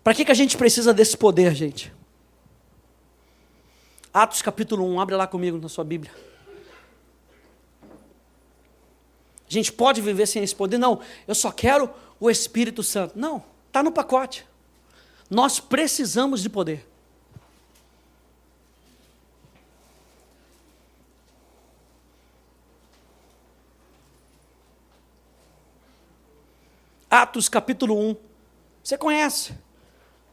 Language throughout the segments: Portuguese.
Para que a gente precisa desse poder, gente? Atos capítulo 1, abre lá comigo na sua Bíblia. A gente pode viver sem esse poder? Não, eu só quero o Espírito Santo. Não, está no pacote. Nós precisamos de poder. Atos capítulo 1, você conhece,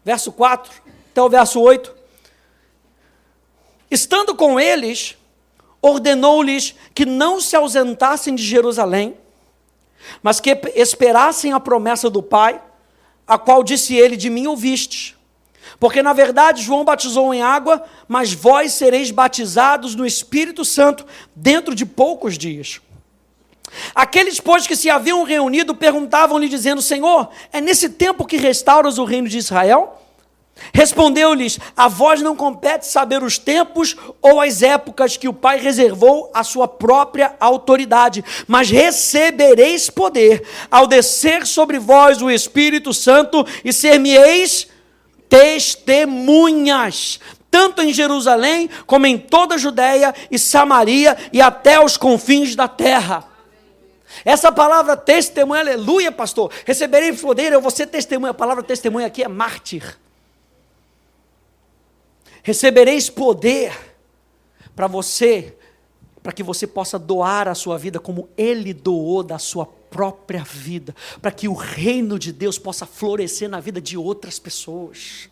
verso 4 até o verso 8. Estando com eles, ordenou-lhes que não se ausentassem de Jerusalém, mas que esperassem a promessa do Pai, a qual disse ele: de mim ouvistes. Porque na verdade João batizou em água, mas vós sereis batizados no Espírito Santo dentro de poucos dias. Aqueles, pois, que se haviam reunido, perguntavam-lhe, dizendo: Senhor, é nesse tempo que restauras o reino de Israel? Respondeu-lhes: a vós não compete saber os tempos ou as épocas que o Pai reservou à sua própria autoridade, mas recebereis poder ao descer sobre vós o Espírito Santo, e ser-me-eis testemunhas, tanto em Jerusalém como em toda a Judéia e Samaria e até os confins da terra. Essa palavra testemunha, aleluia, pastor, receberei poder, eu vou ser testemunha. A palavra testemunha aqui é mártir. Recebereis poder para que você possa doar a sua vida como Ele doou da sua própria vida, para que o reino de Deus possa florescer na vida de outras pessoas.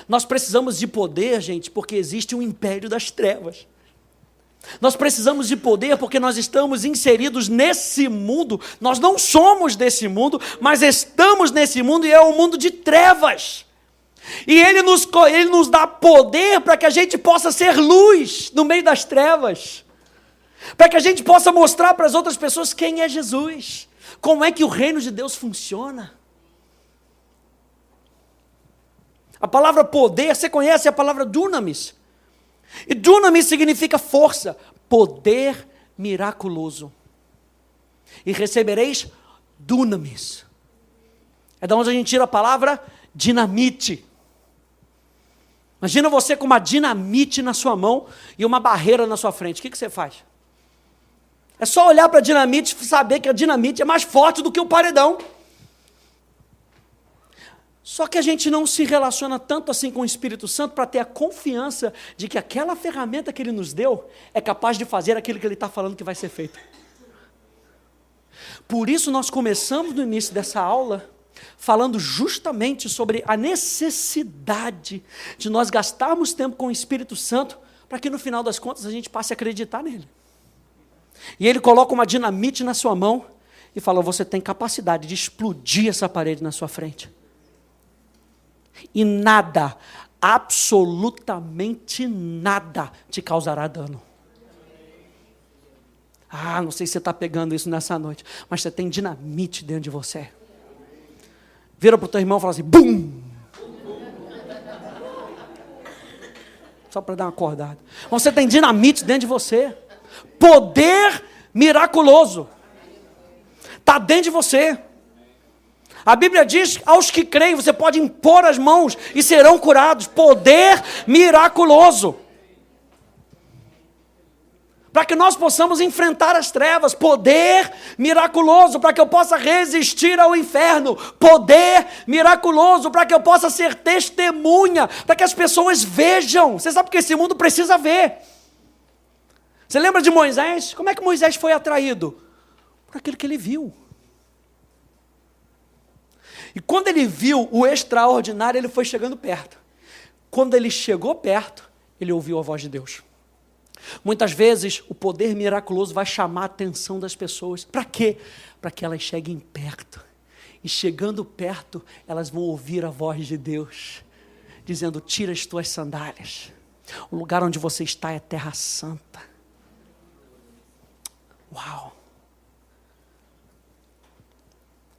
Nós precisamos de poder, gente, porque existe um império das trevas. Nós precisamos de poder porque nós estamos inseridos nesse mundo. Nós não somos desse mundo, mas estamos nesse mundo, e é um mundo de trevas. E Ele nos dá poder para que a gente possa ser luz no meio das trevas, para que a gente possa mostrar para as outras pessoas quem é Jesus, como é que o reino de Deus funciona. A palavra poder, você conhece a palavra dunamis? E dunamis significa força, poder miraculoso. E recebereis dunamis. É da onde a gente tira a palavra dinamite. Imagina você com uma dinamite na sua mão e uma barreira na sua frente. O que você faz? É só olhar para a dinamite e saber que a dinamite é mais forte do que o paredão. Só que a gente não se relaciona tanto assim com o Espírito Santo para ter a confiança de que aquela ferramenta que Ele nos deu é capaz de fazer aquilo que Ele está falando que vai ser feito. Por isso nós começamos no início dessa aula falando justamente sobre a necessidade de nós gastarmos tempo com o Espírito Santo para que no final das contas a gente passe a acreditar nele. E Ele coloca uma dinamite na sua mão e fala: você tem capacidade de explodir essa parede na sua frente. E nada, absolutamente nada te causará dano. Não sei se você está pegando isso nessa noite, mas você tem dinamite dentro de você. Vira para o teu irmão e fala assim: bum! Só para dar uma acordada. Você tem dinamite dentro de você. Poder miraculoso está dentro de você. A Bíblia diz: aos que creem, você pode impor as mãos e serão curados. Poder miraculoso. Para que nós possamos enfrentar as trevas. Poder miraculoso, para que eu possa resistir ao inferno. Poder miraculoso, para que eu possa ser testemunha, para que as pessoas vejam. Você sabe que esse mundo precisa ver. Você lembra de Moisés? Como é que Moisés foi atraído? Por aquilo que ele viu. E quando ele viu o extraordinário, ele foi chegando perto. Quando ele chegou perto, ele ouviu a voz de Deus. Muitas vezes, o poder miraculoso vai chamar a atenção das pessoas. Para quê? Para que elas cheguem perto. E chegando perto, elas vão ouvir a voz de Deus, dizendo: tira as tuas sandálias. O lugar onde você está é terra santa. Uau!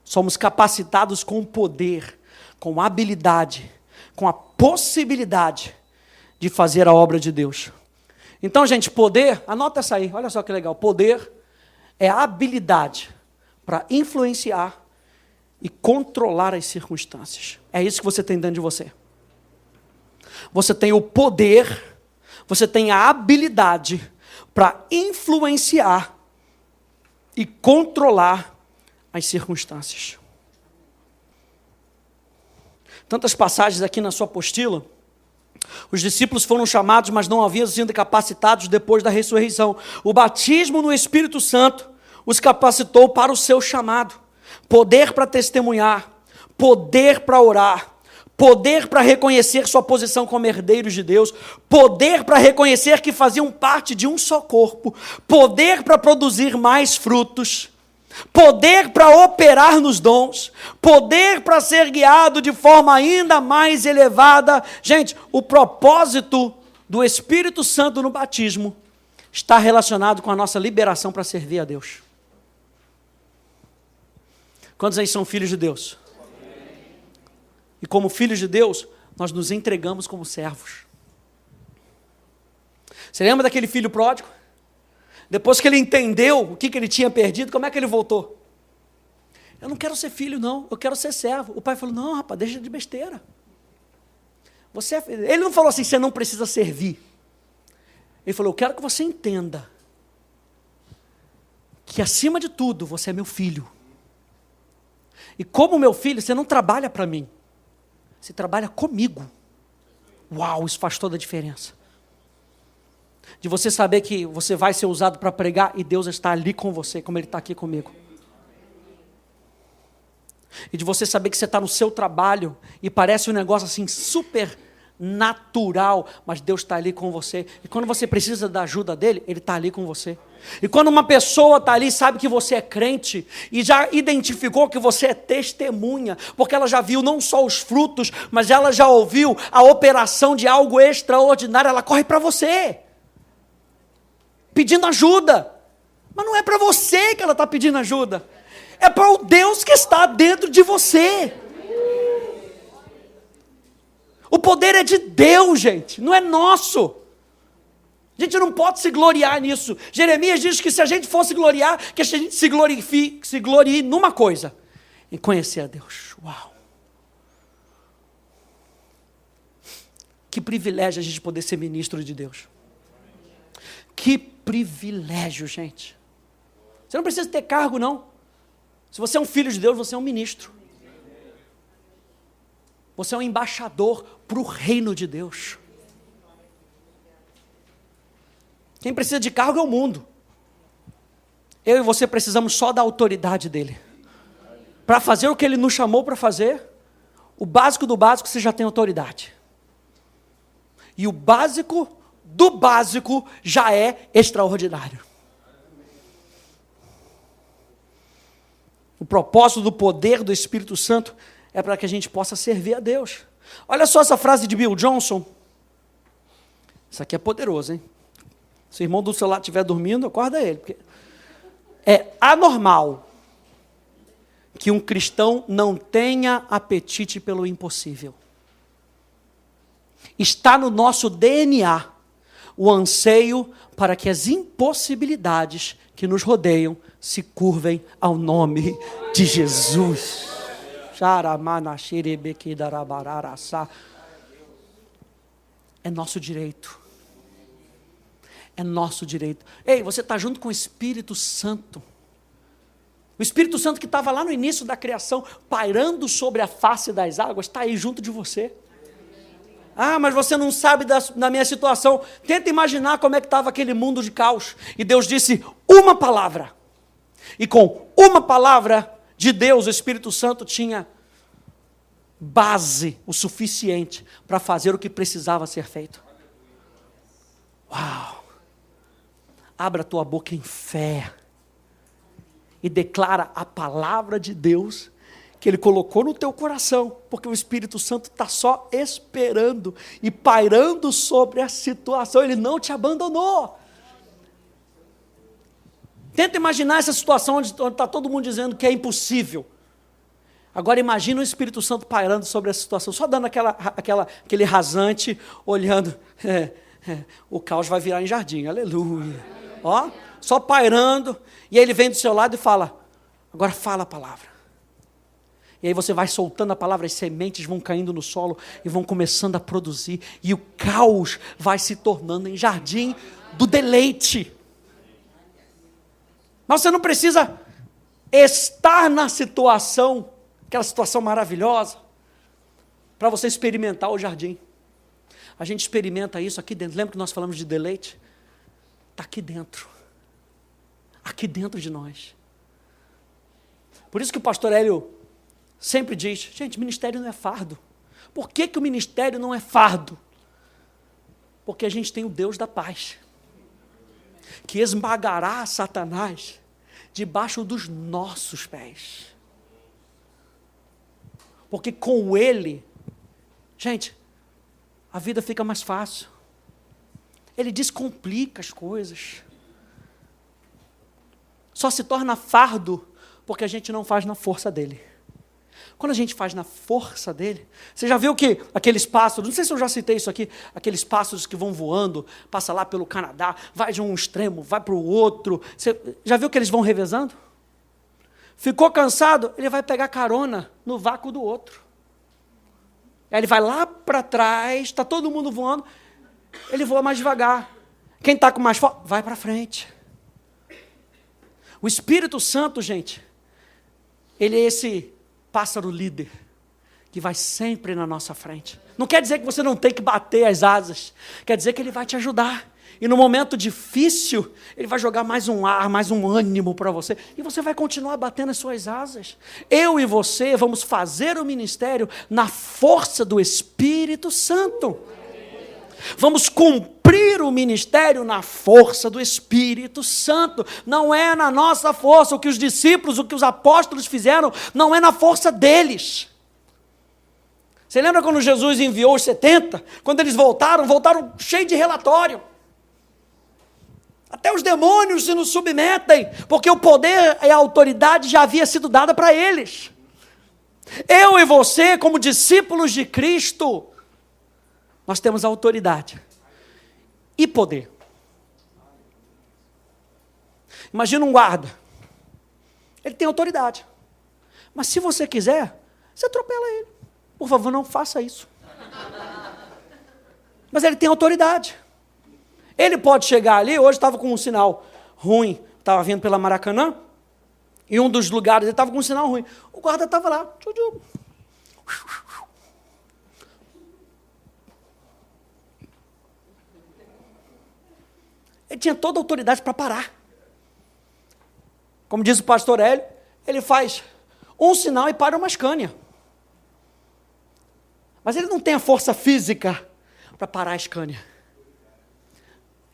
Somos capacitados com poder, com habilidade, com a possibilidade de fazer a obra de Deus. Então, gente, poder, anota essa aí, olha só que legal. Poder é a habilidade para influenciar e controlar as circunstâncias. É isso que você tem dentro de você. Você tem o poder, você tem a habilidade para influenciar e controlar as circunstâncias. Tantas passagens aqui na sua apostila. Os discípulos foram chamados, mas não haviam sido capacitados depois da ressurreição. O batismo no Espírito Santo os capacitou para o seu chamado. Poder para testemunhar, poder para orar, poder para reconhecer sua posição como herdeiros de Deus, poder para reconhecer que faziam parte de um só corpo, poder para produzir mais frutos, poder para operar nos dons, poder para ser guiado de forma ainda mais elevada. Gente, o propósito do Espírito Santo no batismo está relacionado com a nossa liberação para servir a Deus. Quantos aí são filhos de Deus? E como filhos de Deus, nós nos entregamos como servos. Você lembra daquele filho pródigo? Depois que ele entendeu o que ele tinha perdido, como é que ele voltou? Eu não quero ser filho, não, eu quero ser servo. O pai falou, não, rapaz, deixa de besteira. Ele não falou assim, você não precisa servir. Ele falou, eu quero que você entenda que acima de tudo, você é meu filho. E como meu filho, você não trabalha para mim. Você trabalha comigo. Uau, isso faz toda a diferença. De você saber que você vai ser usado para pregar e Deus está ali com você, como Ele está aqui comigo. E de você saber que você está no seu trabalho e parece um negócio assim super natural, mas Deus está ali com você. E quando você precisa da ajuda dEle, Ele está ali com você. E quando uma pessoa está ali, sabe que você é crente e já identificou que você é testemunha, porque ela já viu não só os frutos, mas ela já ouviu a operação de algo extraordinário, ela corre para você, pedindo ajuda. Mas não é para você que ela está pedindo ajuda, é para o Deus que está dentro de você. O poder é de Deus, gente, não é nosso. A gente não pode se gloriar nisso. Jeremias diz que se a gente fosse gloriar, que a gente se glorie numa coisa, em conhecer a Deus. Uau! Que privilégio a gente poder ser ministro de Deus. Que privilégio, gente. Você não precisa ter cargo, não. Se você é um filho de Deus, você é um ministro. Você é um embaixador para o reino de Deus. Quem precisa de cargo é o mundo. Eu e você precisamos só da autoridade dele. Para fazer o que ele nos chamou para fazer, o básico do básico você já tem autoridade. E o básico do básico já é extraordinário. O propósito do poder do Espírito Santo é para que a gente possa servir a Deus. Olha só essa frase de Bill Johnson. Isso aqui é poderoso, hein? Se o irmão do seu lado estiver dormindo, acorda ele. Porque é anormal que um cristão não tenha apetite pelo impossível. Está no nosso DNA o anseio para que as impossibilidades que nos rodeiam se curvem ao nome de Jesus. É nosso direito. É nosso direito. Ei, você está junto com o Espírito Santo. O Espírito Santo que estava lá no início da criação, pairando sobre a face das águas, está aí junto de você. Ah, mas você não sabe da minha situação. Tenta imaginar como é que estava aquele mundo de caos. E Deus disse uma palavra. E com uma palavra de Deus, o Espírito Santo tinha base o suficiente para fazer o que precisava ser feito. Uau! Abra a tua boca em fé e declara a palavra de Deus que Ele colocou no teu coração, porque o Espírito Santo está só esperando e pairando sobre a situação. Ele não te abandonou. Tenta imaginar essa situação onde está todo mundo dizendo que é impossível. Agora imagina o Espírito Santo pairando sobre a situação, só dando aquele rasante, olhando. O caos vai virar em jardim, aleluia. Ó, só pairando, e aí ele vem do seu lado e fala, agora fala a palavra. E aí você vai soltando a palavra, as sementes vão caindo no solo e vão começando a produzir. E o caos vai se tornando em jardim do deleite. Mas você não precisa estar na situação, aquela situação maravilhosa, para você experimentar o jardim. A gente experimenta isso aqui dentro. Lembra que nós falamos de deleite? Está aqui dentro de nós. Por isso que o pastor Hélio sempre diz, gente, ministério não é fardo. Por que o ministério não é fardo? Porque a gente tem o Deus da paz, que esmagará Satanás debaixo dos nossos pés. Porque com Ele, gente, a vida fica mais fácil. Ele descomplica as coisas. Só se torna fardo porque a gente não faz na força dele. Quando a gente faz na força dele, você já viu que aqueles pássaros, não sei se eu já citei isso aqui, aqueles pássaros que vão voando, passa lá pelo Canadá, vai de um extremo, vai para o outro, você já viu que eles vão revezando? Ficou cansado, ele vai pegar carona no vácuo do outro. Aí ele vai lá para trás, está todo mundo voando, ele voa mais devagar. Quem está com mais força, vai para frente. O Espírito Santo, gente, ele é esse pássaro líder, que vai sempre na nossa frente. Não quer dizer que você não tem que bater as asas, quer dizer que ele vai te ajudar. E no momento difícil, ele vai jogar mais um ar, mais um ânimo para você, e você vai continuar batendo as suas asas. Eu e você vamos fazer o ministério na força do Espírito Santo. Vamos cumprir o ministério na força do Espírito Santo. Não é na nossa força. O que os discípulos, o que os apóstolos fizeram, não é na força deles. Você lembra quando Jesus enviou os 70? Quando eles voltaram cheios de relatório. Até os demônios se nos submetem, porque o poder e a autoridade já havia sido dada para eles. Eu e você, como discípulos de Cristo, nós temos autoridade e poder. Imagina um guarda. Ele tem autoridade. Mas se você quiser, você atropela ele. Por favor, não faça isso. Mas ele tem autoridade. Ele pode chegar ali, hoje estava com um sinal ruim, estava vindo pela Maracanã, em um dos lugares ele estava com um sinal ruim. O guarda estava lá. Ele tinha toda a autoridade para parar. Como diz o pastor Hélio, ele faz um sinal e para uma Scania. Mas ele não tem a força física para parar a Scania.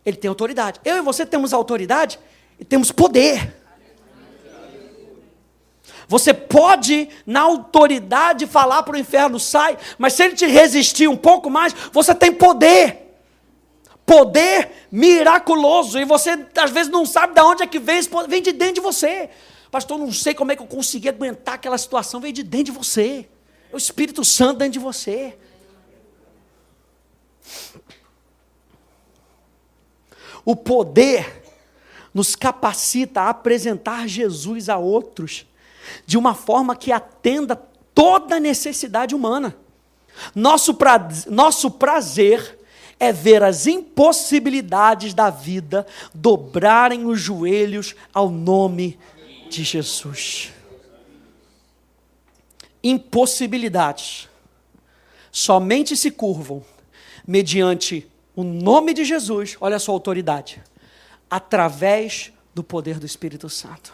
Ele tem autoridade. Eu e você temos autoridade e temos poder. Você pode, na autoridade, falar para o inferno, sai, mas se ele te resistir um pouco mais, você tem poder. Poder miraculoso, e você às vezes não sabe de onde é que vem de dentro de você. Pastor, não sei como é que eu consegui aguentar aquela situação, veio de dentro de você. É o Espírito Santo dentro de você. O poder nos capacita a apresentar Jesus a outros de uma forma que atenda toda a necessidade humana. Nosso prazer é ver as impossibilidades da vida dobrarem os joelhos ao nome de Jesus. Impossibilidades somente se curvam mediante o nome de Jesus, olha a sua autoridade, através do poder do Espírito Santo.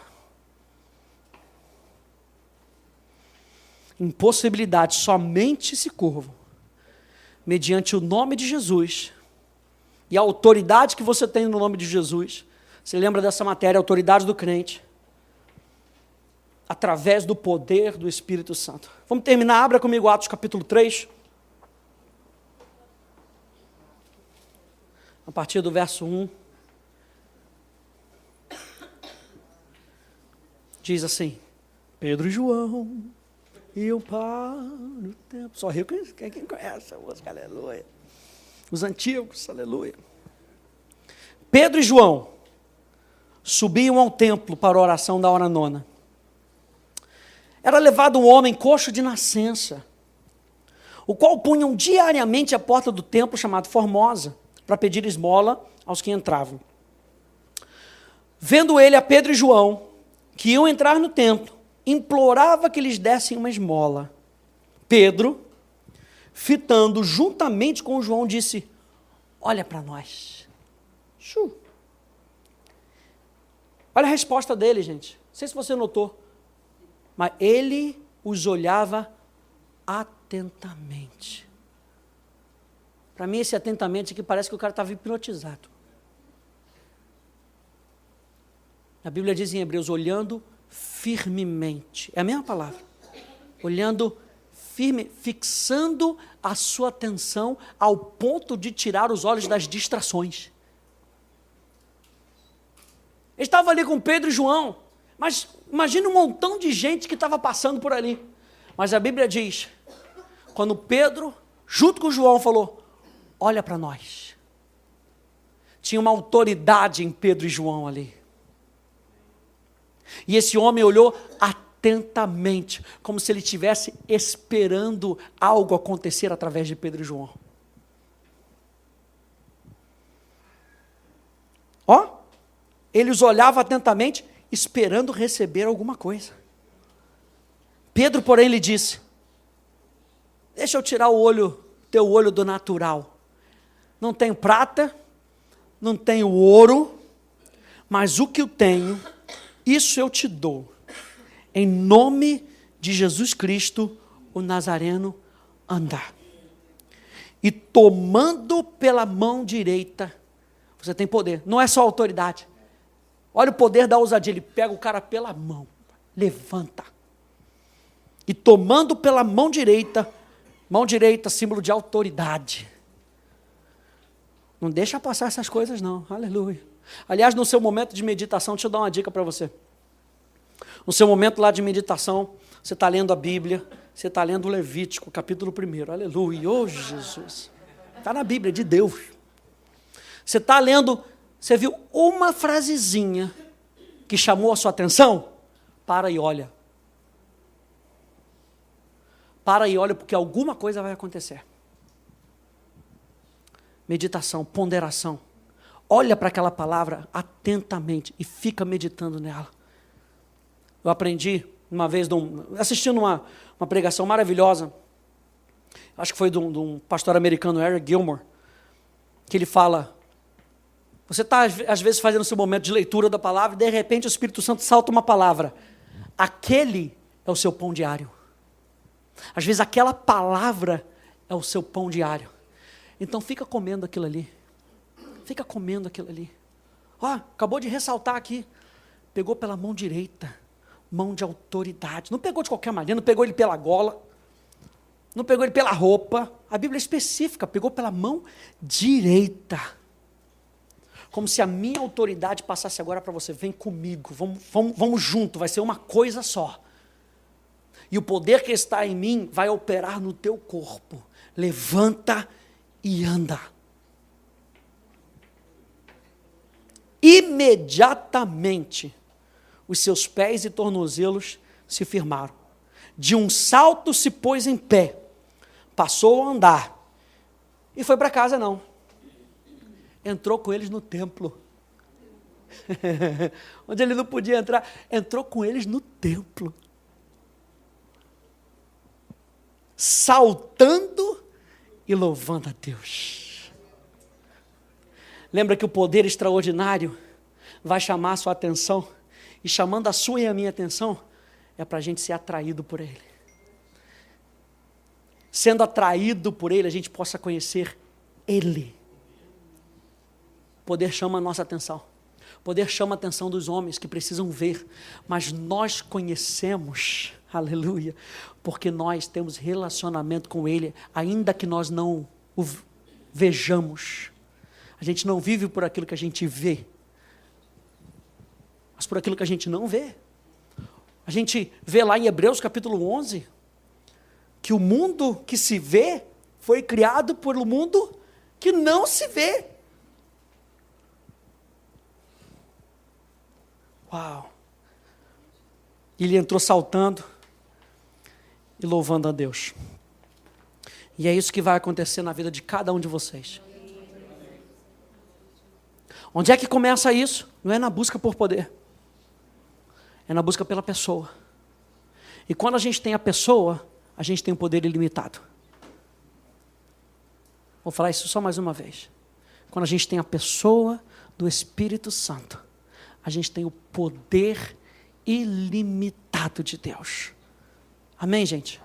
Impossibilidades somente se curvam mediante o nome de Jesus e a autoridade que você tem no nome de Jesus. Você lembra dessa matéria, autoridade do crente, através do poder do Espírito Santo. Vamos terminar, abra comigo Atos capítulo 3. A partir do verso 1. Diz assim: Pedro e João iam para o templo. Só riu quem conhece a música, aleluia. Os antigos, aleluia. Pedro e João subiam ao templo para a oração da hora nona. era levado um homem coxo de nascença, o qual punham diariamente à porta do templo chamado Formosa, para pedir esmola aos que entravam. Vendo ele a Pedro e João, que iam entrar no templo, implorava que lhes dessem uma esmola. Pedro, fitando juntamente com João, disse: olha para nós. Olha a resposta dele, gente. Não sei se você notou, mas ele os olhava atentamente. Para mim, esse atentamente aqui parece que o cara estava hipnotizado. A Bíblia diz em Hebreus, olhando firmemente. É a mesma palavra. Olhando firme, fixando a sua atenção ao ponto de tirar os olhos das distrações. Ele estava ali com Pedro e João, mas imagina um montão de gente que estava passando por ali. Mas a Bíblia diz, quando Pedro, junto com João, falou, olha para nós. Tinha uma autoridade em Pedro e João ali. E esse homem olhou atentamente, como se ele estivesse esperando algo acontecer através de Pedro e João. Ó, ele os olhava atentamente, esperando receber alguma coisa. Pedro, porém, lhe disse, deixa eu tirar teu olho do natural. Não tenho prata, não tenho ouro, mas o que eu tenho, isso eu te dou. Em nome de Jesus Cristo, o Nazareno, anda. E tomando pela mão direita, você tem poder, não é só autoridade. Olha o poder da ousadia, ele pega o cara pela mão, levanta. E tomando pela mão direita, símbolo de autoridade. Não deixa passar essas coisas não, aleluia. Aliás, no seu momento de meditação, deixa eu dar uma dica para você. No seu momento lá de meditação, você está lendo a Bíblia, você está lendo o Levítico, capítulo 1, aleluia, oh Jesus. Está na Bíblia, de Deus. Você está lendo, você viu uma frasezinha que chamou a sua atenção? Para e olha. Para e olha, porque alguma coisa vai acontecer. Meditação, ponderação. Olha para aquela palavra atentamente e fica meditando nela. Eu aprendi uma vez, assistindo uma pregação maravilhosa, acho que foi de um pastor americano, Eric Gilmore, que ele fala, você está às vezes fazendo o seu momento de leitura da palavra e de repente o Espírito Santo salta uma palavra. Aquele é o seu pão diário. Às vezes aquela palavra é o seu pão diário. Então fica comendo aquilo ali. Fica comendo aquilo ali. Ó, acabou de ressaltar aqui. Pegou pela mão direita. Mão de autoridade. Não pegou de qualquer maneira, não pegou ele pela gola. Não pegou ele pela roupa. A Bíblia é específica. Pegou pela mão direita. Como se a minha autoridade passasse agora para você. Vem comigo. Vamos junto. Vai ser uma coisa só. E o poder que está em mim vai operar no teu corpo. Levanta e anda. Imediatamente, os seus pés e tornozelos se firmaram. De um salto se pôs em pé. Passou a andar. E foi para casa não. Entrou com eles no templo. Onde ele não podia entrar. Entrou com eles no templo. Saltando e louvando a Deus. Lembra que o poder extraordinário vai chamar a sua atenção, e chamando a sua e a minha atenção, é para a gente ser atraído por Ele. Sendo atraído por Ele, a gente possa conhecer Ele. O poder chama a nossa atenção. O poder chama a atenção dos homens que precisam ver, mas nós conhecemos, aleluia, porque nós temos relacionamento com Ele, ainda que nós não o vejamos. A gente não vive por aquilo que a gente vê, mas por aquilo que a gente não vê. A gente vê lá em Hebreus capítulo 11, que o mundo que se vê foi criado pelo mundo que não se vê. Uau! Ele entrou saltando, e louvando a Deus. E é isso que vai acontecer na vida de cada um de vocês. Onde é que começa isso? Não é na busca por poder. É na busca pela pessoa. E quando a gente tem a pessoa, a gente tem o poder ilimitado. Vou falar isso só mais uma vez. Quando a gente tem a pessoa do Espírito Santo, a gente tem o poder ilimitado de Deus. Amém, gente?